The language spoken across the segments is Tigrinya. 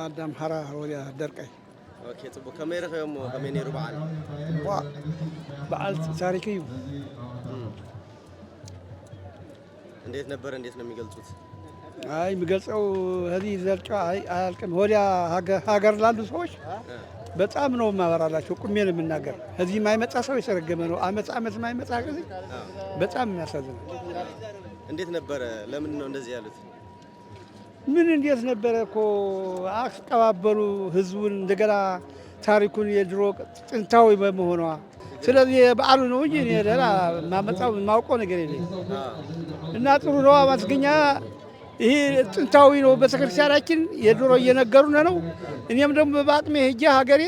أدم حرا ويا دركاي اوكي طب كاميرا يوم كامينيرو بعال بعال تاريخي እንዴት ነበር እንዴት ነው የሚገልጹት አይ የሚገልጸው هذه ዘልጫ አይ አልከም ወዲያ ሀገር ላሉ ሰዎች በጣም ነው ማበራላቸው ቁሜ ነው የምናገር እዚህ የማይመጣ ሰው የሰረገመ ነው አመት የማይመጣ ከዚህ በጣም የሚያሳዝን እንዴት ነበር ለምን ነው እንደዚህ ያሉት ምን እንዴት ነበር እኮ አቀባበሉ ህዝቡን እንደገና ታሪኩን የድሮ ጥንታዊ በመሆኗ ስለዚህ በዓሉ ነው እንጂ እኔ ሌላ ማመጣው ማውቀው ነገር የለም እና ጥሩ ነው አመስገኛ ይሄ ጥንታዊ ነው በተክርስቲያናችን የድሮ እየነገሩን ነው እኔም ደግሞ በአቅሜ ሄጄ ሀገሬ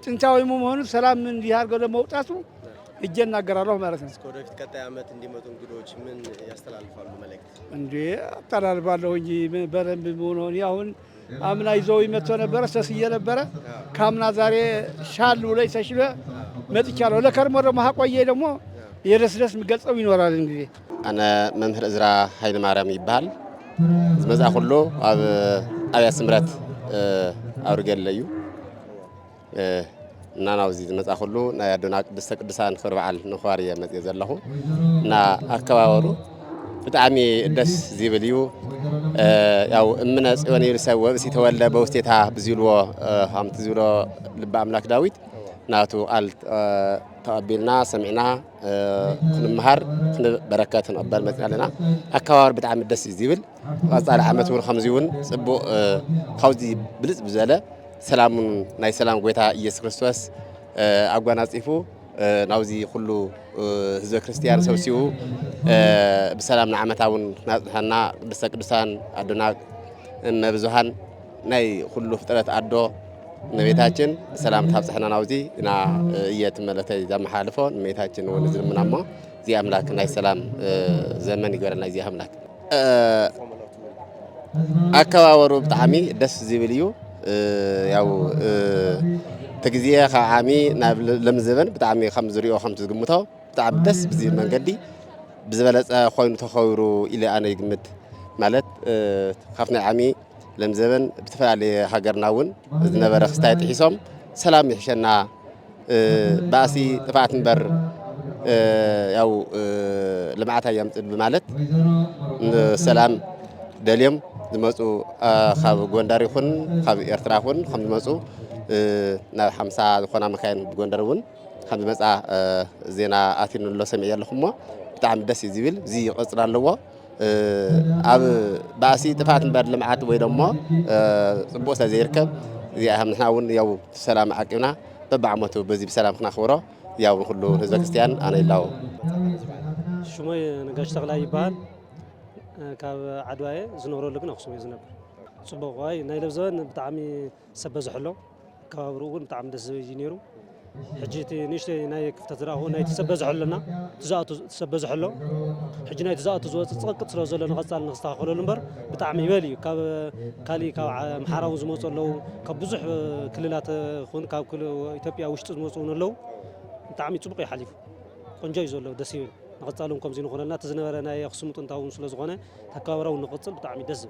ጥንታዊ መሆኑን ሰላም እንዲያርገው ለመውጣቱ እጄ እናገራለሁ ማለት ነው ወደፊት ቀጣይ አመት እንዲመጡ እንግዶች ምን ያስተላልፋሉ መልእክት እንዴ አስተላልፋለሁ እንጂ በረንብ ሆኖ አሁን አምና ይዘው ይመጣ ነበር ተስዬ ነበር ካምና ዛሬ ሻል ብሎ ተሽለ መጥቻለሁ ለከርሞ ደግሞ ሀቆዬ ደግሞ የደስደስ የሚገልጸው ይኖራል እንግዲህ أنا ممهر إزرا هاي المعرم يبال زمزا كله أبي سمرت أورجل ليو نانا وزي زمزا كله نا يدونا دسان خرب على نخارية متجزر له نا أكواورو بتعمي دس زيبليو أو من أسواني رسوا بس يتولى بوستها بزيلوا هم تزيلوا لبعض ملاك داويد ناتو قال تقبلنا سمعنا كنا مهر كنا بركات نقبل مثلنا أكوار بتعمل دس زيبل قصار عمت والخمسين سبوا خوزي بلز بزالة سلام ناي سلام قويتها يسوع كريستوس أقوانا صيفو ناوزي كله هزو كريستيان سوسيو بسلام نعمتاون هنا دسان أدونا مبزوهان ناي كله فترة أدو نبيتاችን ሰላም ታብጽሕና ናውዚ እና እየተመለተ ዘመሐልፎን ነብይታችን ወንዝል ምናማ ዚ አምላክ ናይ ሰላም ዘመን ይገረና ዚ አምላክ አከባበሩ ብጣዕሚ ደስ ዝብል እዩ ያው ተግዚያ ከዓሚ ናብ ለምዘበን ብጣዕሚ ከም ዝሪኦ ከም ዝግምቶ ብጣዕሚ ደስ ብዝብል መንገዲ ብዝበለጸ ኮይኑ ተኸውሩ ኢለ ኣነ ይግምት ማለት ካብና ዓሚ لمزبن بتفعل هاجرناون نبرة خستات حسام سلام يحشنا باسي تفعت نبر أو لمعتها يوم بمالت سلام دليم دمسو خاب جونداري خون خاب إرترا خون خم دمسو نا حمسة خنا مكان جوندارون خم دمسا زينا أثين الله سمع يلخمه بتعمل دس زيبل زي قصر اللوا أب باسي تفعت نبر لمعات ويدما بوسة زيركب زي أهم نحاول يو سلام حكينا ببعمته بزي بسلام خنا خورا يو كله هزا كريستيان أنا إلاو شومي نقاش تغلا يبان كاب عدواي زنورو لكن أخصو يزنب صبغواي نايلو زون بتعمي سبز حلو كابروون بتعم دز جينيرو حجيتي نشتي ناي كفتزراهو ناي تسبز حلنا تسبز حلو حجي ناي تزاط زوت تصقط سلو زلنا غصال نستاخلو نمبر بتعمي بالي كاب كالي كاب محراو زموصو لو كاب بزح كللات خون كاب كل إثيوبيا وشت زموصو لو بتعمي صبقي حليف قنجاي زلو دسيو نغصالهم كم زين خلنا تزنبر ناي خصم تنتاون سلو زغونه تكاورو نغصل بتعمي دز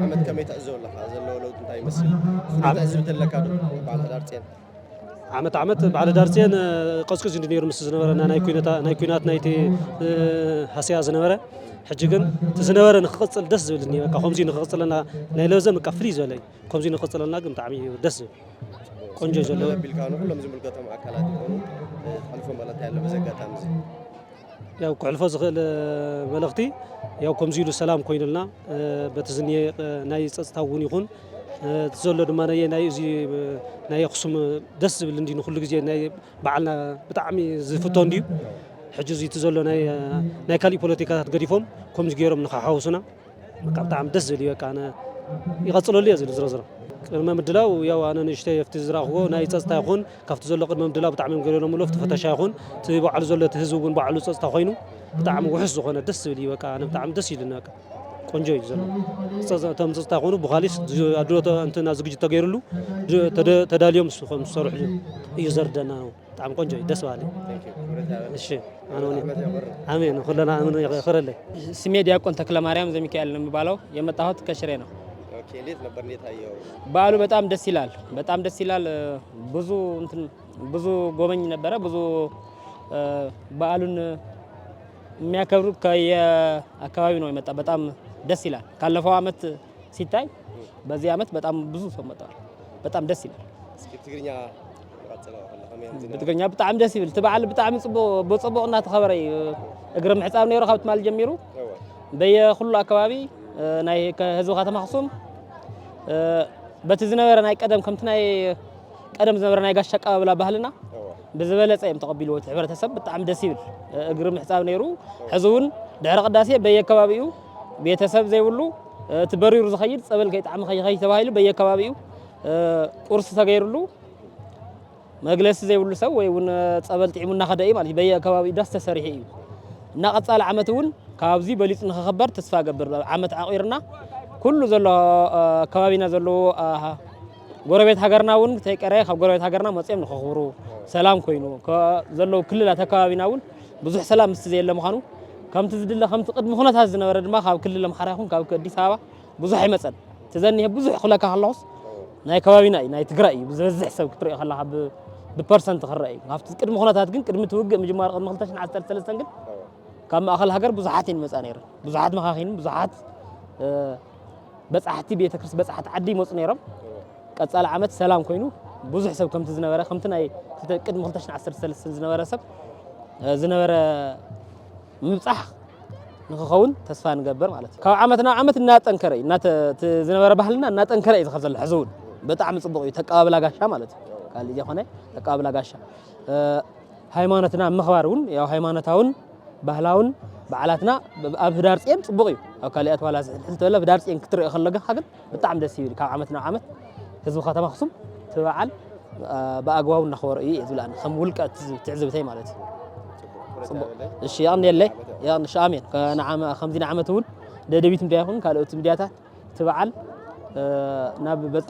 عمد كم يتأزول لك زلو لو تنتاي مسي تأزول تلكادو بعد دارتين عمت بعد دارتين قصقص إنجنير مس زنبر ناي كوينات نايتي حسيا زنبر حجيجن تزنبر نخصل دز زلني كخمزين نخصل لنا ناي لازم كفري زلي خمزين نخصل لنا قم تعمي دز قنجة زلو بالكانو كلهم زمل قطع أكلات يكونوا ألفهم ولا تعلم زكاة مزي ياو كعلفة زغل ملختي ياو كمزيلو سلام كوينلنا بتزني ناي تستاون يكون تزول دما ناي زي ناي خصم دس بالندي نخل جزء ناي بعلنا بتعمي زفتون ديو حجزي تزول ناي كالي بوليتيكات قريفهم كمز جيرهم نخاحوسنا بتعم دس اللي كان يغسلوا لي زي زرزر ما مدلاو ياو أنا نشتي يفتزرا هو ناي تستاخون كفت زول قد ما مدلاو بتعمل قرينا ملوفت فتشاخون تبع على زول تهزوون بعلو تستاخينه بتعم وحس خنا دس اللي كان بتعم دس لنا قنجي زلو تم تستاخونه بخالص أدرو أنت نازك جت تغيرلو تداليوم صروح يزردنا تعم قنجي دس والي الشيء أنا آمين خلنا أنا خير الله سمية دياكون تكلم مريم زي ميكائيل نمبالو يوم تاهت كشرينا እንዴት ነበር እንዴት አየው? በዓሉ በጣም ደስ ይላል። በጣም ደስ ይላል። ብዙ ጎበኝ ነበረ። ብዙ በዓሉን የሚያከብሩ ከየአካባቢው ነው የመጣ። በጣም ደስ ይላል። ካለፈው አመት ሲታይ በዚህ አመት በጣም ብዙ ሰው መጣል። በጣም ደስ ይላል። እስኪ ትግርኛ ቀጥለው ብትገኛ በጣም ደስ ይብል ትበዓል በጣም በጽቡቅና ተኸበረ እግረ ምሕጻብ ነይሩ ካብት ማል ጀሚሩ በየኹሉ አካባቢ ናይ ከህዝብ ከተማ አክሱም በቲ ዝነበረ ናይ ቀደም ከምቲ ናይ ቀደም ዝነበረ ናይ ጋሻ አቀባብላ ባህልና ብዝበለፀ እዮም ተቐቢልዎ እቲ ሕብረተሰብ ብጣዕሚ ደስ ይብል እግሪ ምሕጻብ ነይሩ ሕዝውን ድሕሪ ቅዳሴ በየከባቢኡ ቤተሰብ ዘይብሉ እቲ በሪሩ ዝኸይድ ፀበል ከይጣዕሚ ከይኸይ ተባሂሉ በየከባቢኡ ቁርሲ ተገይሩሉ መግለሲ ዘይብሉ ሰብ ወይ እውን ፀበል ጥዒሙ እናኸደ እዩ ማለት በየከባቢኡ ዳስ ተሰሪሑ እዩ እና ቀጻሊ ዓመት እውን ካብዚ በሊፅ ንኽኽበር ተስፋ ገብር ዓመት ዓቂርና ኩሉ ዘሎ ከባቢና ዘለዎ ጎረቤት ሃገርና እውን ተይቀረ ካብ ጎረቤት ሃገርና መፅኦም ንኽኽብሩ ሰላም ኮይኑ ዘለዎ ክልላት ከባቢና እውን ብዙሕ ሰላም ምስ ዘየለ ምዃኑ ከምቲ ዝድለ ከምቲ ቅድሚ ኩነታት ዝነበረ ድማ ካብ ክልል ኣምሓራ ይኹን ካብ ኣዲስ ኣበባ ብዙሕ ኣይመፀን ተዘኒሀ ብዙሕ ክለካ ከለኹስ ናይ ከባቢና እዩ ናይ ትግራይ እዩ ብዝበዝሕ ሰብ ክትሪኦ ከለኻ ብፐርሰንት ክረአ እዩ ካብቲ ቅድሚ ኩነታት ግን ቅድሚ ትውግእ ምጅማር ቅድሚ 2013 ግን ካብ ማእኸል ሃገር ብዙሓት እየን መፃ ነይረን ብዙሓት መኻኺን ብዙሓት በፃሕቲ ቤተክርስ በፃሕቲ ዓዲ ይመፁ ነይሮም ቀጻሊ ዓመት ሰላም ኮይኑ ብዙሕ ሰብ ከምቲ ዝነበረ ከምቲ ናይ ቅድሚ 2013 ዝነበረ ሰብ ዝነበረ ምብፃሕ ንኽኸውን ተስፋ ንገብር ማለት እዩ ካብ ዓመት ናብ ዓመት እናጠንከረ እዩ ዝነበረ ባህልና እናጠንከረ እዩ ዝኸብ ዘሎ ሕዚ እውን ብጣዕሚ ፅቡቕ እዩ ተቀባብላ ጋሻ ማለት እዩ ካልእ ዘይኮነ ተቀባብላ ጋሻ ሃይማኖትና ምኽባር እውን ያው ሃይማኖታውን ባህላውን በዓላትና ኣብ ህዳር ፅየን ፅቡቕ እዩ ኣብ ካልኣት ዋላ ዝሕልተለ ህዳር ፅየን ክትሪኦ ከለጋ ግን ብጣዕሚ ደስ ይብል ካብ ዓመት ናብ ዓመት ህዝቢ ከተማ ኣክሱም ትበዓል ብኣግባቡ እናኽበሮ እዩ ዝብላኒ ከም ውልቀት ትዕዝብተይ ማለት እዩ እሺ ያቕኒየለይ ያቕንሽ ኣሜን ከምዚ ዓመት እውን ደደቢት ሚድያ ይኹን ካልኦት ሚድያታት ትበዓል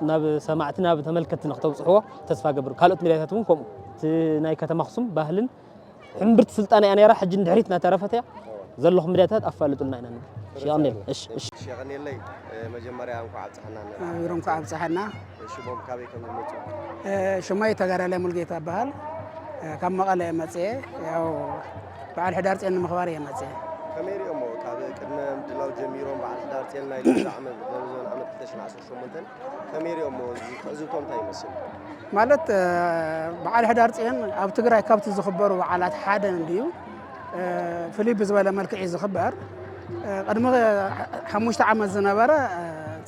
ናብ ሰማዕቲ ናብ ተመልከቲ ንኽተብፅሕዎ ተስፋ ገብር ካልኦት ሚድያታት እውን ከምኡ ናይ ከተማ ኣክሱም ባህልን ሕምብርቲ ስልጣነ እያ ነይራ ሕጂ ንድሕሪት እናተረፈት እያ ዘለኹም ሚድያታት ኣፋልጡልና ኢና ንብል ሸቐኒየል ሸቐኒየለይ መጀመርያ እንኳዕ ኣብፅሓና ንብሮ እንኳዕ ኣብፅሓና ሽሞም ካበይ ከም ዝመፁ ሽሞይ ተጋዳላይ ሙልጌታ ይበሃል ካብ መቐለ እየ መፅአ ያው በዓል ሕዳር ፅዮን ንምኽባር እየ መፅአ ከመይ ሪኦሞ ካብ ቅድመ ምድላው ጀሚሮም በዓል ሕዳር ፅዮን ናይ ልብዚ ዓመት ዘበዞን ዓመት 2018 ከመይ ሪኦሞ ትዕዝብቶም እንታይ ይመስል ማለት በዓል ሕዳር ፅዮን ኣብ ትግራይ ካብቲ ዝኽበሩ በዓላት ሓደ እንድዩ ፍልይ ብዝበለ መልክዕ እዩ ዝኽበር ቅድሚ 5 ዓመት ዝነበረ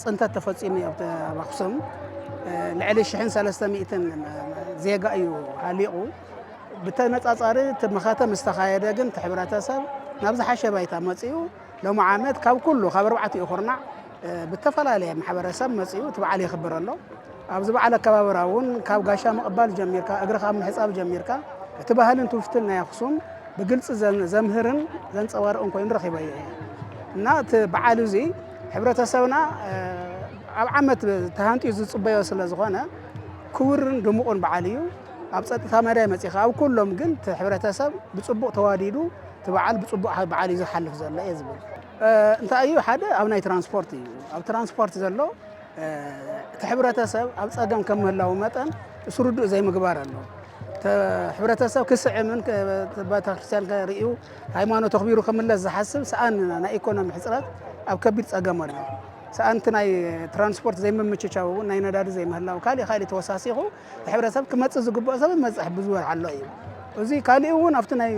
ፅንተት ተፈፂሙ እዩ ኣብ ኣክሱም ልዕሊ 1300 ዜጋ እዩ ሃሊቑ ብተነፃፃሪ ትምኸተ ምስ ተኻየደ ግን እቲ ሕብረተሰብ ናብ ዝሓሸ ባይታ መፂኡ ሎሚ ዓመት ካብ ኩሉ ካብ 4 ኩርናዕ ብተፈላለየ ማሕበረሰብ መፂኡ እቲ በዓል ይኽበር ኣሎ ኣብዚ በዓል ኣከባብራ እውን ካብ ጋሻ ምቕባል ጀሚርካ እግሪ ካብ ምሕፃብ ጀሚርካ እቲ ባህልን ትውፊትን ናይ ኣክሱም ብግልፂ ዘምህርን ዘንፀባርቕን ኮይኑ ረኺበዮ እየ እና እቲ በዓል እዚ ሕብረተሰብና ኣብ ዓመት ተሃንጢኡ ዝፅበዮ ስለ ዝኾነ ክቡርን ድሙቕን በዓል እዩ ኣብ ፀጥታ መዳይ መፂኻ ኣብ ኩሎም ግን እቲ ሕብረተሰብ ብፅቡቕ ተዋዲዱ እቲ በዓል ብፅቡቕ በዓል እዩ ዝሓልፍ ዘሎ እየ ዝብል እንታይ እዩ ሓደ ኣብ ናይ ትራንስፖርት እዩ ኣብ ትራንስፖርት ዘሎ እቲ ሕብረተሰብ ኣብ ፀገም ከም ምህላው መጠን ስሩዱእ ዘይምግባር ኣሎ ሕብረተሰብ ክስዕምን ቤተክርስትያን ከርእዩ ሃይማኖት ኣኽቢሩ ክምለስ ዝሓስብ ሰኣን ናይ ኢኮኖሚ ሕፅረት ኣብ ከቢድ ፀገም ኣሎ ሰኣንቲ ናይ ትራንስፖርት ዘይምምችቻው ናይ ነዳዲ ዘይምህላው ካልእ ተወሳሲኹ ሕብረተሰብ ክመፅእ ዝግብኦ ሰብ መፅሕ ብዝበል ኣሎ እዩ እዚ ካልእ እውን ኣብቲ ናይ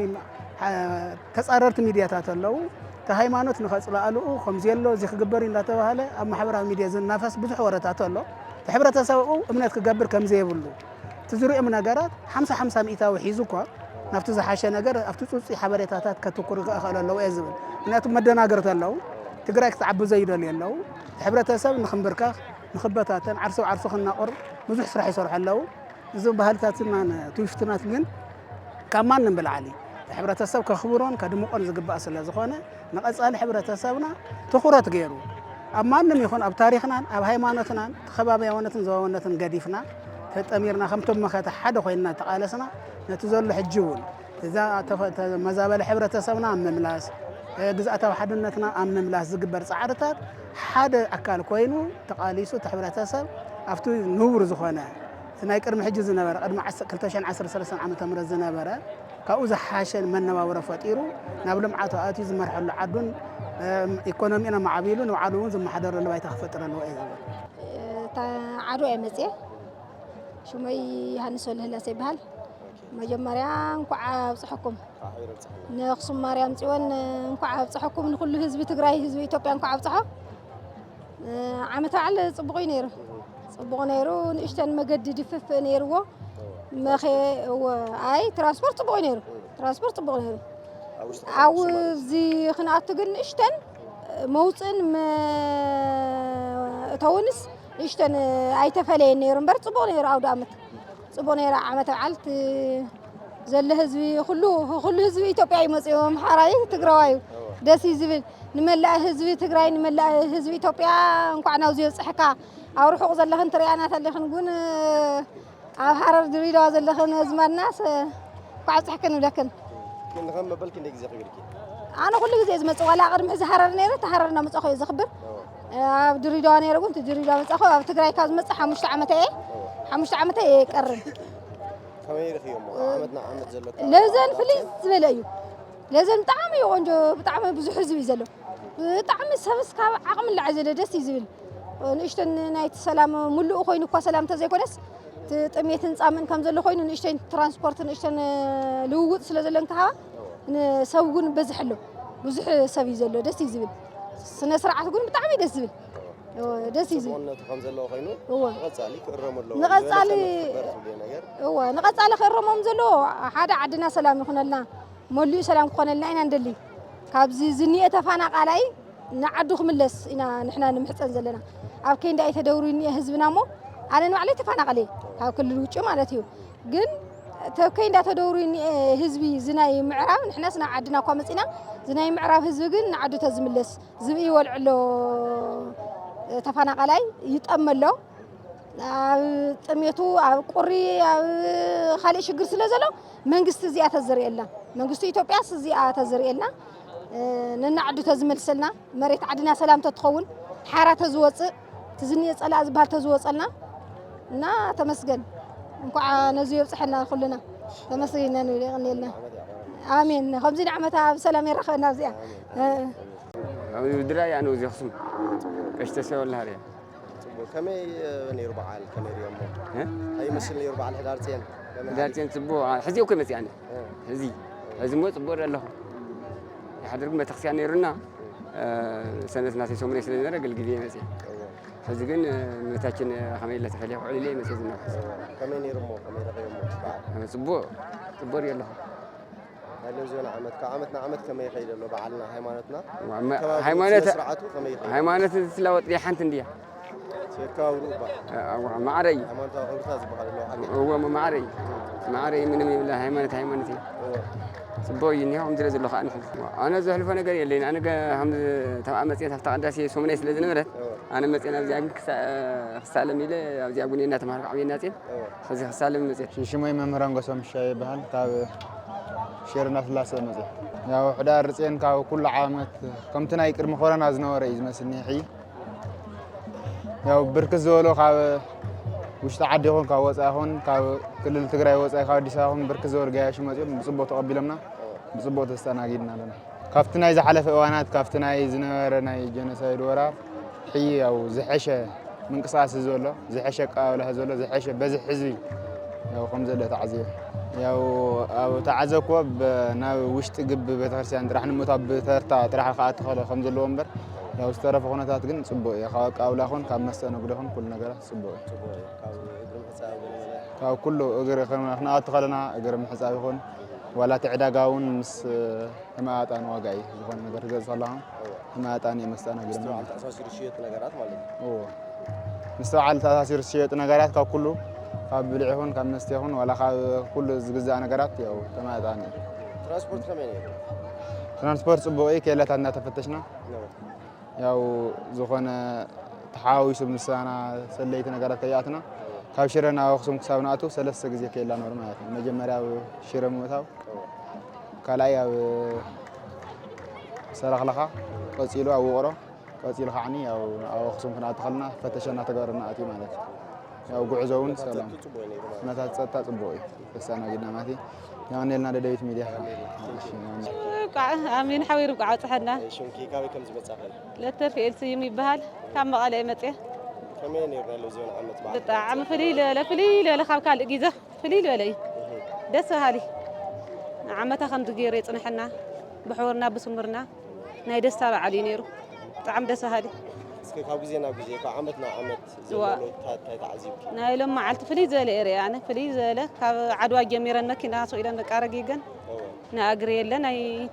ተፃረርቲ ሚድያታት ኣለዉ እቲ ሃይማኖት ንኸፅላኣልኡ ከምዚ ኣሎ እዚ ክግበር እንዳተባሃለ ኣብ ማሕበራዊ ሚድያ ዝናፈስ ብዙሕ ወረታት ኣሎ እቲ ሕብረተሰብ እምነት ክገብር ከምዘየብሉ እቲ ዝሪኦም ነገራት 50-50 ሚእታዊ ሒዙ እኳ ናብቲ ዝሓሸ ነገር ኣብቲ ፅፁይ ሓበሬታታት ከትኩር ክእኽእል ኣለዎ እየ ዝብል ምክንያቱ መደናገርቲ ኣለዉ ትግራይ ክትዓቢ ዘይደልዩ ኣለዉ ሕብረተሰብ ንኽንብርካኽ ንኽበታተን ዓርሱ ክናቆር ብዙሕ ስራሕ ይሰርሑ ኣለዉ እዚ ባህልታትና ትውፊትናት ግን ካብ ማንም ብላዕሊ ሕብረተሰብ ከኽብሮን ከድምቆን ዝግባእ ስለ ዝኾነ ንቐፃሊ ሕብረተሰብና ትኹረት ገይሩ ኣብ ማንም ይኹን ኣብ ታሪኽናን ኣብ ሃይማኖትናን ተኸባቢያውነትን ዘባውነትን ገዲፍና ተጠሚርና ከምቶም መኸተ ሓደ ኮይንና ተቃለስና ነቲ ዘሎ ሕጂ እውን እዛ መዛበለ ሕብረተሰብና ምምላስ ግዝኣታዊ ሓድነትና ኣብ ምምላስ ዝግበር ፃዕርታት ሓደ ኣካል ኮይኑ ተቃሊሱ ሕብረተሰብ ኣብቲ ንቡር ዝኾነ ናይ ቅድሚ ሕጂ ዝነበረ ቅድሚ 2013 ዓመተ ምህረት ዝነበረ ካብኡ ዝሓሸ መነባብሮ ፈጢሩ ናብ ልምዓቱ ኣትዩ ዝመርሐሉ ዓዱን ኢኮኖሚና ማዕቢሉ ንባዕሉ እውን ዝመሓደረሉ ባይታ ክፈጥር ኣለዎ እዩ ዝብል ዓድዋ እየ መፅአ ሽመይ ዮሃንስ ወልህላሴ ይበሃል መጀመርያ እንኳዕ ኣብፅሐኩም ንኣክሱም ማርያም ፅዮን እንኳዕ ኣብፅሐኩም ንኩሉ ህዝቢ ትግራይ ህዝቢ ኢትዮጵያ እንኳዕ ኣብፅሖ ዓመት በዓል ፅቡቅ እዩ ነይሩ ፅቡቅ ነይሩ ንእሽተን መገዲ ድፍፍ ነይርዎ ኣይ ትራንስፖርት ፅቡቅ ነይሩ ትራንስፖርት ፅቡቅ ነይሩ ኣብዚ ክንኣቱ ግን ንእሽተን መውፅእን እተውንስ ንእሽተን ኣይተፈለየን ነይሩ እምበር ፅቡቅ ነይሩ ኣውደ ዓመት ፅቡቅ ነይሩ ዓመት በዓል ዘሎ ህዝቢ ኩሉ ህዝቢ ኢትዮጵያ ይመፅኡ ኣምሓራይ ትግራዋይ ደስ ዝብል ንመላእ ህዝቢ ትግራይ ንመላእ ህዝቢ ኢትዮጵያ እንኳዕ ናብዚ በፅሕካ ኣብ ርሑቕ ዘለኽን ትሪኣና ተለኽን ግን ኣብ ሃረር ድሬዳዋ ዘለኽን ዝማድናስ እንኳዕ ኣብፅሕክን ንብለክን ንኸም መበልክ እንደ ግዜ ክብልኪ ኣነ ኩሉ ግዜ ዝመፅእ ዋላ ቅድሚ ሕዚ ሃረር ነይረ እቲ ሃረር እናመፅእኹ እየ ዝኽብር ኣብ ድሬዳዋ ነይረ ግን ድሬዳዋ መፅእኹ ኣብ ትግራይ ካብ ዝመፅእ 5 ዓመት እየ 5 ዓመት እየ ይቀርብ ከመይ ረኺቦሞ ዓመትና ዓመት ዘሎ ለዘን ፍልይ ዝበለ እዩ ለዘን ብጣዕሚ ቆንጆ ብጣዕሚ ብዙሕ ህዝቢ እዩ ዘሎ ብጣዕሚ ሰብስ ካብ ዓቕሚ ላዕ ዘለ ደስ እዩ ዝብል ንእሽተን ናይቲ ሰላም ሙሉእ ኮይኑ እኳ ሰላም ተዘይኮነስ ጥሜትን ፃምን ከም ዘሎ ኮይኑ ንእሽተን ትራንስፖርት ንእሽተን ልውውጥ ስለ ዘለን ከዓ ሰብ ግን በዝሕ ኣሎ ብዙሕ ሰብ እዩ ዘሎ ደስ እዩ ዝብል ስነ ስርዓት ግን ብጣዕሚ ደስ ዝብል ደስ እዩ ዝብል ከም ዘሎ ኮይኑ ንቐፃሊ ክእረመሉ ንቐፃሊ ክእረሞም ዘሎ ሓደ ዓድና ሰላም ይኹነልና መሊኡ ሰላም ክኾነልና ኢና ንደሊ ካብዚ ዝኒአ ተፈናቃላይ ንዓዱ ክምለስ ኢና ንሕና ንምሕፀን ዘለና ኣብ ከይንዳ ተደውሩ እኒአ ህዝብና ሞ ኣነ ንባዕለይ ተፈናቀለ ካብ ክልል ውጭ ማለት እዩ ግን ከይንዳ ተደውሩ እኒአ ህዝቢ ዝናይ ምዕራብ ንሕናስ ናብ ዓድና እኳ መፂና ዝናይ ምዕራብ ህዝቢ ግን ንዓዱ ተዝምለስ ዝብኢ ይወልዕሎ ተፈናቃላይ ይጠመሎ ኣብ ጥሜቱ ኣብ ቁሪ ኣብ ካልእ ሽግር ስለ ዘሎ መንግስቲ እዚኣ ተዘርእየልና መንግስቲ ኢትዮጵያስ እዚኣ ተዘርእየልና ነናዓዱ ተዝመልሰልና መሬት ዓድና ሰላም ተትኸውን ሓራ ተዝወፅእ ትዝኒየ ፀላእ ዝበሃል ተዝወፀልና እና ተመስገን እንኳዕ ነዚ የብፅሐና ኩልና ተመስገን ንብለና ኣሜን ከምዚ ንዓመት ኣብ ሰላም ይረኸበና እዚኣ ኣብ ድራይ ኣነ እዚ ኣክሱም ቀሽተሰወላ ሃርያ ከመይ ነይሩ በዓል ከመይ ርዮሞ ኣይመስል ነይሩ በዓል ሕዳር ፅዮን ሕዳር ፅዮን ፅቡቅ ሕዚ እኮ መፅእ ኣነ ሕዚ ሞ ፅቡቅ ኣለኹ يحضر متخسيان نيرنا سنة ناسي سومري سلنا رجل جديد مسيح فزقن متاكن خميل لا تفليه وعلي ليه مسيح الناس كمان يرمو كمان يرمو سبور يلا هلو زين عمتنا عمت كما يخيل له بعلنا هيمانتنا هيمانة تسلاوت لي حنت نديا كاوروبا ما عري هيمانة أورتاز بقال له هو ما عري من الله هيمانتي سبوي إني هم درز الله خان أنا زحلف أنا قريب لين أنا هم تمام مسيان تفتح عندها شيء سومني سلزنا مرت أنا مسيان أبزي خسالة ميله أبزي أقولي إنها تمارك عمين ناتين خزي خسالة مسيان شو ما يمرن قسم الشاي بهال تاب شيرنا ثلاثة مسيان يا حدار رسين كاو كل عامت كم تناي كرم خورنا أزنور رئيس مسني حي يا بركز ولو كاو وش تعدي هون كاو وسأهون كاو كل التجري وسأ كاو ديساهم بركز ور جاي شو مسيان بصبوا تقبلنا بصبوا تستناجدنا لنا كافتنا إذا حلف أوانات كافتنا إذا نورنا جنسايد ورا حي أو زحشة من قصاص زولا زحشة قاوله زولا زحشة بزح حزبي يا خمسة لا تعزيه يا أو تعزك وب نا وش تجيب بتغرسان راح نموت بثرتا راح خاطر خلا خمسة لومبر يا استرف هنا تاتجن صبوا يا خاك قاوله هون كم مستنا بدهم كل نجارة صبوا كاو كله أجر خلنا إحنا أدخلنا أجر من حساب هون ولا تعداقون مس ما أتانو واقعي يكون نجار جالس الله ما أتاني مستنا قدام تأثير الشيء نجارات مالك أوه مستوعب تأثير الشيء نجارات كاو كله كابلعهون كم نستيهون ولا كل جزء نجارات ياو ما أتاني ترانسبورت كمان ترانسبورت أبوي كلا تنا تفتشنا ياو زخنا تحاوي سب نسانا سليت نجارات كياتنا كاو شيرنا وخصم كسبناتو ثلاث جزء كلا نورمال مجمرة وشير موتاو كلايا سرخلخا قصيلو أو وقرا قصيل خعني أو أخصم خنا دخلنا فتشنا تجارنا أتي مالك أو قعزون سلام متى تتصبوي بس أنا جينا ماتي يعني لنا دايت ميديا أمين حوير قاعد صحنا شونكي كاوي كم زبط ساخن لا ترفي السيمي بهال كم مقالة متى كمين يرنا لو زون عمت بعد بتاع فليل لا فليل لا خاب كان جيزة فليل ولا دس هالي عمتها خمس جيريت نحنا بحورنا بسمرنا نايدس تابع علي نيرو طعم دس هالي اسكي كاو جزينا جزي كاو عمتنا عمت زلولو تاي تعذيب نايلو ما عالت فليل زي إيري أنا فليل زي له عدوا جميرا مكينا سوينا نكارجيجن نأجري لنا ناي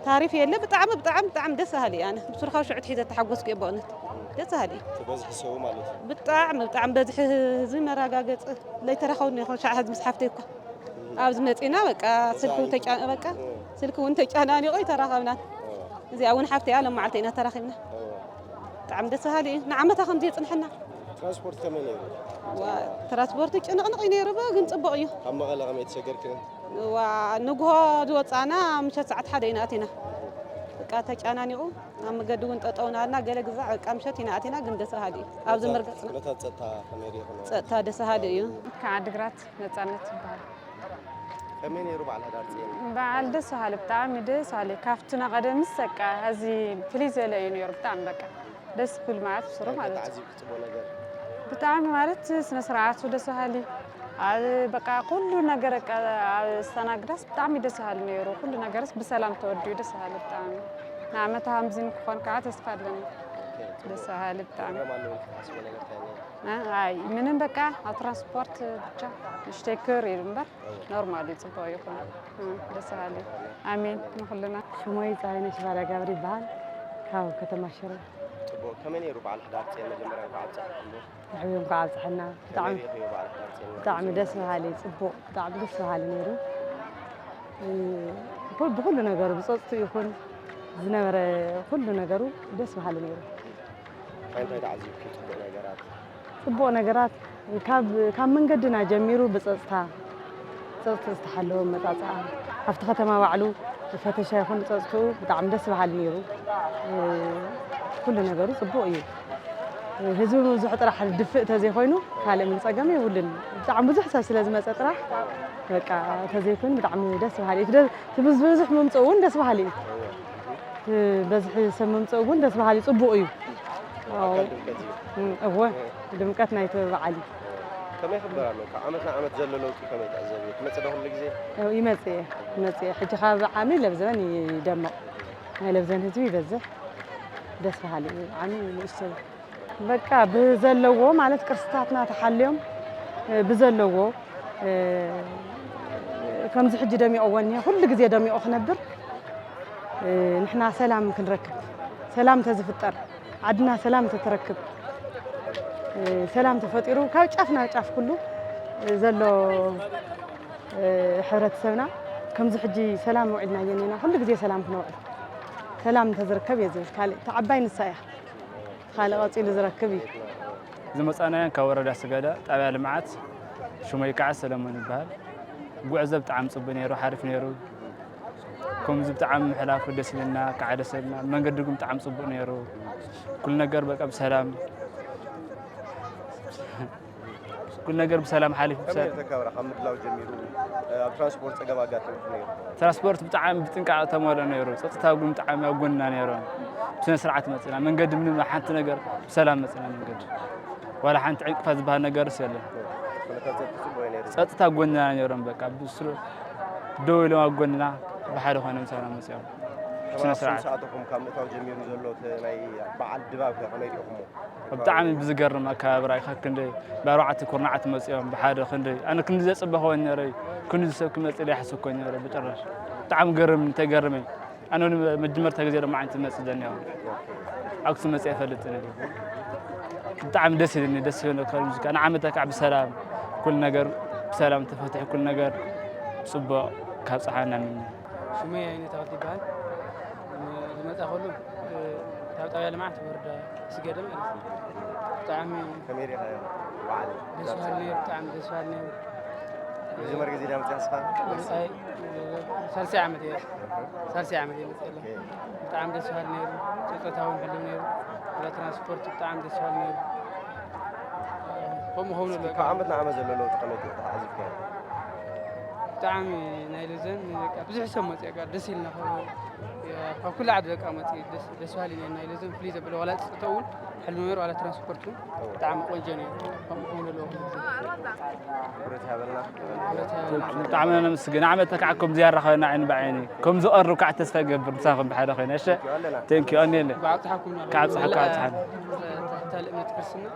تعرف يلا بطعم دس هالي أنا بصراحة وش عد حيزة تحقق كيبونت دس هالي تبزح سو مالك بطعم بزح زي ما راجعت لا ترى خوني خون شعهد مسحفتك أبز متينا بقى سلكو تجان بقى سلكو وانت جاناني قوي ترى خمنا زي أول حفتي عالم معلتينا ترى خمنا طعم دس هالي نعمتها خمديت نحنا ترانسبورت كمان وترانسبورت أنا قيني ربع قنت أبغيه هم غلا غميت شجر كن ونجوا دوت أنا مش ساعات حدا يناتينا كاتج أنا نيو أم قدون تطونا لنا قال جزع كمشتنا أتينا قند سهادي أبز مرقصنا متى تتا خميري تتا دسهادي كعدقرات نتعنت كمين يربع على هدار زين بعد دسهال بتاعم دسهال كافتنا قدم السكة هذه فليزة لين يرب بتاعم بكا دس كل ما عاد صرف على تعذيب تبغى نجار بتاعم مارت سنسرعات ودسهالي على بقى كل نجارك استناقرس بتاعمي دسهال نيرو كل نجارس بسلام تودي دسهال بتاعمي نعمتها مزين كون كعات استفادنا دسهال بتاعمي هاي منين بقى ترانسبورت بتاع نشتكر يرمبر نورمال يتصبوا يكون دسهال آمين نخلنا شموي تعيني شبارة جابري بال كاو كتماشر كمان يربع على هدار زين مجمرة قاعد صحنا حبيبي قاعد صحنا طعم دسهالي صبوا طعم دسهالي نيرو بكل ነገር ብጾጽ ይኹን ዝነበረ ኩሉ ነገሩ ደስ በሃሊ ነይሩ እንታይ ተዓዚብኩ ጽቡቕ ነገራት ካብ መንገድና ጀሚሩ ብጸጽታ ዝተሓለወ መጻጽዓ ኣብቲ ከተማ ባዕሉ ፈተሻ ይኹን ጸጽቱ ብጣዕሚ ደስ በሃሊ ነይሩ ኩሉ ነገሩ ጽቡቕ እዩ ህዝቡ ብዙሕ ጥራሕ ድፍእ ተዘይኮይኑ ካልእ ምን ፀገም የብሉን ብጣዕሚ ብዙሕ ሰብ ስለ ዝመፀ ጥራሕ በቃ ተዘይኮይኑ ብጣዕሚ ደስ በሃሊ እዩ ብዝሕ መምፅኡ እውን ደስ በሃሊ እዩ በዝሒ ሰብ መምፅኡ እውን ደስ በሃሊ ፅቡቕ እዩ እወ ድምቀት ናይቲ በዓል እዩ ከመይ ይኽበር ኣሎ ዓመት ንዓመት ዘሎ ለውጢ ከመይ ትዕዘብ እዩ ትመፅእ ዶ ኩሉ ግዜ ይመፅእ ሕጂ ካብ ዓሚ ለብዘበን ይደምቕ ናይ ለብዘን ህዝቢ ይበዝሕ ደስ በሃሊ እዩ ዓሚ ንእሽተይ በቃ ብዘለዎ ማለት ቅርስታትና ተሓልዮም ብዘለዎ ከምዚ ሕጂ ደሚቑዎን ኩሉ ግዜ ደሚቑ ክነብር ንሕና ሰላም ክንረክብ ሰላም ተዝፍጠር ዓድና ሰላም ተትረክብ ሰላም ተፈጢሩ ካብ ጫፍ ናብ ጫፍ ኩሉ ዘሎ ሕብረተሰብና ከምዚ ሕጂ ሰላም ውዒድና የኒና ኩሉ ግዜ ሰላም ክነውዕል ሰላም ተዝርከብ እየ ዝብል ካልእ ተዓባይ ንሳ እያ خالق قصيل زركبي زمصانا ካብ ወረዳ ስገዳ ጣብያ ልምዓት ሽሞይ ከዓስ ሰለሞን ይባሃል ጉዕዘ ብጣዕሚ ጽቡቕ ነይሩ ሓሪፍ ነይሩ ከምዚ ብጣዕሚ ምሕላፍ ደስ ይለና ከዓደሰልና መንገዲ ግን ብጣዕሚ ጽቡቕ ነይሩ ኩሉ ነገር በቃ ብሰላም ኩሉ ነገር ብሰላም ሓሊፍ ብሰላም ተከብራ ካብ ምድላው ጀሚሩ ኣብ ትራንስፖርት ፀገም ኣጋጥም ነይሩ ትራንስፖርት ብጣዕሚ ብጥንቃቐ ተመልኦ ነይሩ ፀጥታ ግን ብጣዕሚ ኣብ ጎንና ነይሮም بسنا سرعة مثلا من قد من حنت نجار بسلام مثلا من قد ولا حنت عيق فاز بها نجار سيلا صدتا قلنا نيرون بقى بسر دولو قلنا بحال هنا مثلا بسنا سرعة ساعتكم كم تاو جميل زلوت ناي بعد دباب خميريكم بتعمل بزقر ما كابراي خكندي بروعه كورنعه مسيوم بحال خندي انا كنت زي صبح ونري كنت سبك مسلي حسكون يرى بترش طعم قرم تقرمي أنا مجمرت هجزير ما عندي مسجدني أقسم مسيح فلتني طعم دسيني دسيني كلامك أنا عمتك عب سلام كل نجار بسلام تفتح كل نجار صبا كابصحنا مني شو ما يعني تعطي بال لما تأخذه تعطي على معت ورد سجدم طعمي كميري هاي وعلي دسوالني طعم دسوالني مجمر جزيرة دام تحسها سالسي عمتي سالسي عمتي مثلا بتاع عمد السؤال نير تقطعون حلو نير ولا ترانسبورت بتاع عمد السؤال نير هم هون ولا فعمتنا عمل زلوا لو تقنيت عزف كان طعمي نايلزن بزح سمت يا قال دسيلنا فكل عاد بقى متي دس سؤالي نايلزن فليزه بالولاد تقول حلو نير ولا ترانسبورت طعم قنجني هم هون لو طعمنا مسجن عمتك عكم زيارة خينا عين بعيني كم زقر وكعت تسفق برساخن بحدا خينا إيش تانك يو أنيل بعد تحكم كعت صح كعت حن تال متكرسنا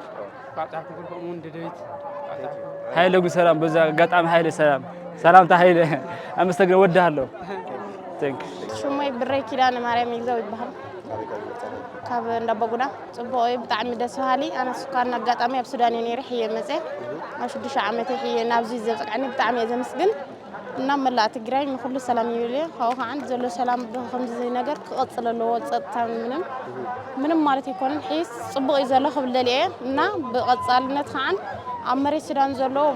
بعد تحكم كل مون دديت هاي لو سلام بزا قطعم هاي سلام سلام تحيل أنا مستقر ودها له تانك شو ما يبري كده أنا مريم يزود بحر كاب نبغونا صبوا بتعمل دسوهالي أنا سكان نقط أمي بسوداني نيرحية مثلا أشوف دش عمتي هي نابزي زفق عني بتعمل زي مسجن نعم لا تجري من كل سلام يولي هو عند زلوا سلام بخمس زي نجار قصلا لو تصطم منهم مالتي يكون حيس صبوا إذا له قبل ليه نا بقصال نتخان عمري سودان زلوا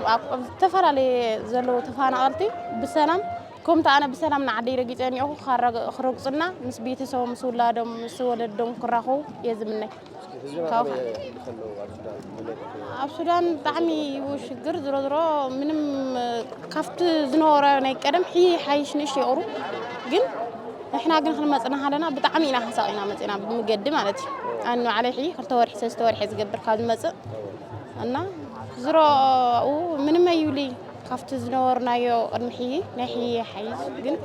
تفر على زلوا تفانا قلتي بسلام كم أنا بسلام نعدي رجيتني أو خرج صرنا نسبيت سو مسؤول دم مسؤول الدم كراهو يزمني. السودان طعمي وش جرد رضرا منهم كفت زنورة نيكرم حيش نشي أورو جن إحنا جن خلنا مثلا حالنا بطعمينا حسائنا مثلا بمقدم علتي أنه على حي خلتور حساس تور حس قبل كاد مثلا أنا زرا أو من ما يولي كافت زنور نايو نحيي حيز جن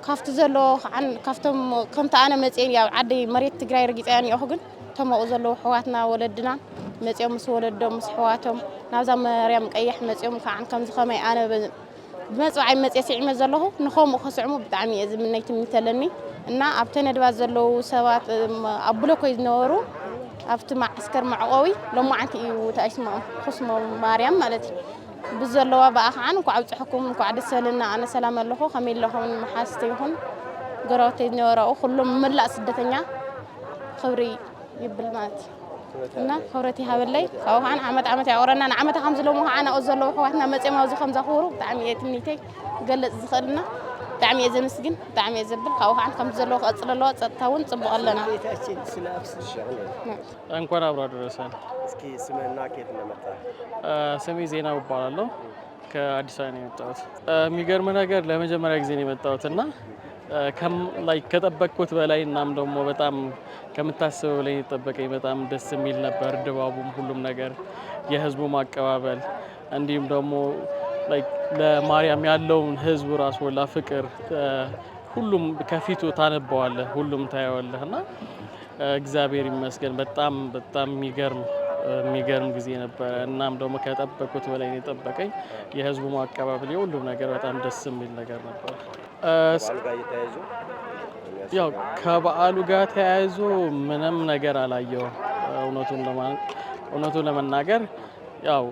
كافت زلو عن كافتم كنت أنا متين يا عدي مريت تجري رجيتني أخو جن تم أوزلو حواتنا ولدنا متيوم سولدهم مسحواتهم نازم مريم أي حمد يوم كان كم زخمي أنا بمسوا عين متيسع مزلوه نخوم وخسعمو بتعمي إذا من نيت متلني إن أبتنا دوازلو سوات أبلو كويس نورو أبت مع عسكر مع قوي لو ما عندي وتأسمع خصم مريم مالتي بزلوا بقى عن وقعد حكم وقعد سالنا أنا سلام الله خميل لهم محاستيهم قراتي نورو كلهم ملا سدتنيا خوري يبلمات نا خورتي هاولي خوان عمت عورنا عمت خمس لو ما انا ازلو خواتنا مصي ماوز خمسه خورو طعمي تنيتي قلص زخلنا طعمي زمسجن طعمي زبل خوان خمس لو قصللو صطاون صبقلنا እንኳን አብሮ አደረሰን እስኪ ስምህና ከየት እንደመጣ ስሜ ዜና ይባላል ከአዲስ አበባ ነው የመጣሁት የሚገርም ነገር ለመጀመሪያ ጊዜ ነው የመጣሁትና ከጠበቅኩት በላይ እናም ደግሞ በጣም ከምታስበው ላይ የጠበቀኝ በጣም ደስ የሚል ነበር ድባቡም ሁሉም ነገር የህዝቡ ማቀባበል እንዲሁም ደግሞ ለማርያም ያለውን ህዝቡ ራስ ወላ ፍቅር ሁሉም ከፊቱ ታነበዋለህ ሁሉም ታየዋለህና እግዚአብሔር ይመስገን በጣም የሚገርም ጊዜ ነበር እናም ደግሞ ከጠበቅኩት በላይ ነው የጠበቀኝ የህዝቡ ማቀባበል ሁሉም ነገር በጣም ደስ የሚል ነገር ነበር ያው ከበዓሉ ጋር ተያይዞ ምንም ነገር አላየው እውነቱን ለመናገር ያው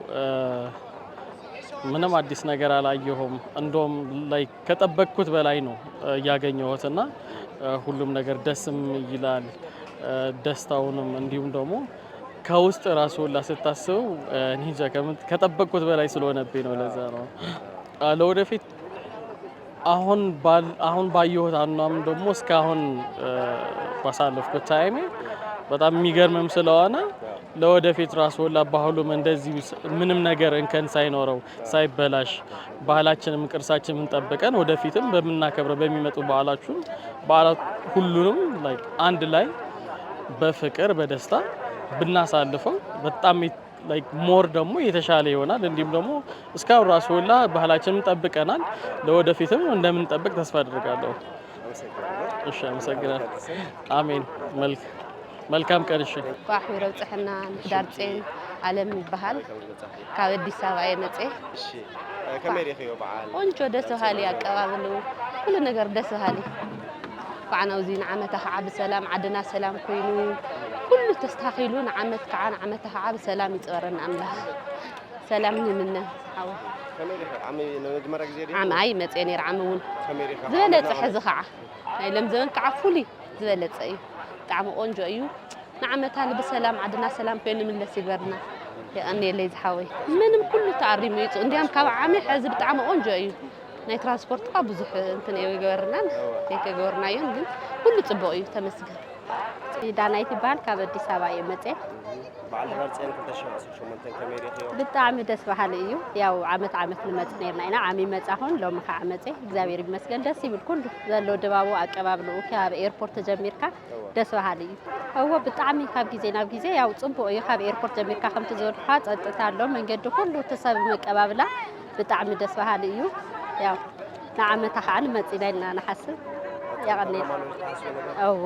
ምንም አዲስ ነገር አላየሁም እንደውም ከጠበቅኩት በላይ ነው ያገኘሁትና ሁሉም ነገር ደስም ይላል ደስታውንም እንዲሁም ደግሞ ከውስጥ ራሱ ለስታስበው እንጃ ከጠበቅኩት በላይ ስለሆነብኝ ነው ለዛ ነው ለወደፊት አሁን ባየሁት አናም ደግሞ እስካሁን ባሳለፍኩት ታይም በጣም የሚገርምም ስለሆነ ለወደፊት ራስ ወላ ባህሉም እንደዚህ ምንም ነገር እንከን ሳይኖረው ሳይበላሽ ባህላችንም ቅርሳችንም ጠብቀን ወደፊትም በመናከብረው በሚመጡ በዓላት ሁሉንም አንድ ላይ በፍቅር በደስታ ብናሳልፈው በጣም ሞር ደግሞ የተሻለ ይሆናል እንዲም ደግሞ እስካሁን ራስ ወላ ባህላችንን ጠብቀናል ለወደፊትም እንደምንጠብቅ ተስፋ አደርጋለሁ እሺ አመሰግናለሁ አሜን መልካም ቀን እሺ ቋሒሮ ጽሕና ዳርጼን ዓለም ይባሃል ካብ አዲስ አበባ የመጽ እሺ ከመሪ ኸዮ በዓል ቆንጆ ደስ ሃሊ አቀባበሉ ሁሉ ነገር ደስ ሃሊ ቋናው ዚና ዓመተ ከዓብ ሰላም ዓድና ሰላም ኮይኑ ኩሉ ተስተኻኺሉ ንዓመት ከዓ ንዓመተ ከዓብ ሰላም ይጽበረና አምላኽ ሰላም ንምነ ሓው ከመሪ ዓመ ለመጀመሪያ ጊዜ ዓመ አይ መጽ ነር ዓመውን ዝበለጸ ሕዚ ከዓ ናይ ለም ዘመን ከዓ ፍሊ ዝበለጸ እዩ ጣዕሙ ቆንጆ እዩ ንዓመታል በሰላም ዓድና ሰላም ኮይኑ ምለስ ይበርና أني اللي زحوي منهم كله تعريم يصو عندهم كعامي حزب طعمه أنجاي ناي ترانسبورت قابزح أنتني يجورنا هيك جورنا يوم كله تبقي تمسك دانايتي بان كابدي سباي متى بعد هرتين كنت شو منتن كميري خيو بتعمي دس بحالي ያው ዓመት ልመጽነርና ኢና ዓሚ መጻሁን ሎም ከዓመጼ እግዚአብሔር ይመስገን ደስ ይብል ኩሉ ዘሎ ድባቡ አቀባብሉ ካብ ኤርፖርት ጀሚርካ ደስ በሃሊ هو بتعمي ካብ ጊዜ ናብ ጊዜ ያው ጽቡቅ እዩ ካብ ኤርፖርት ጀሚርካ ከምት ዘልፋ ጸጥታ ኣሎ መንገዲ ሁሉ ተሰብ መቀባብላ بتعمي ደስ በሃሊ እዩ ያው ንዓመታ ኻን መጽና ኢልና ንሐስብ ያቀለለ አዋ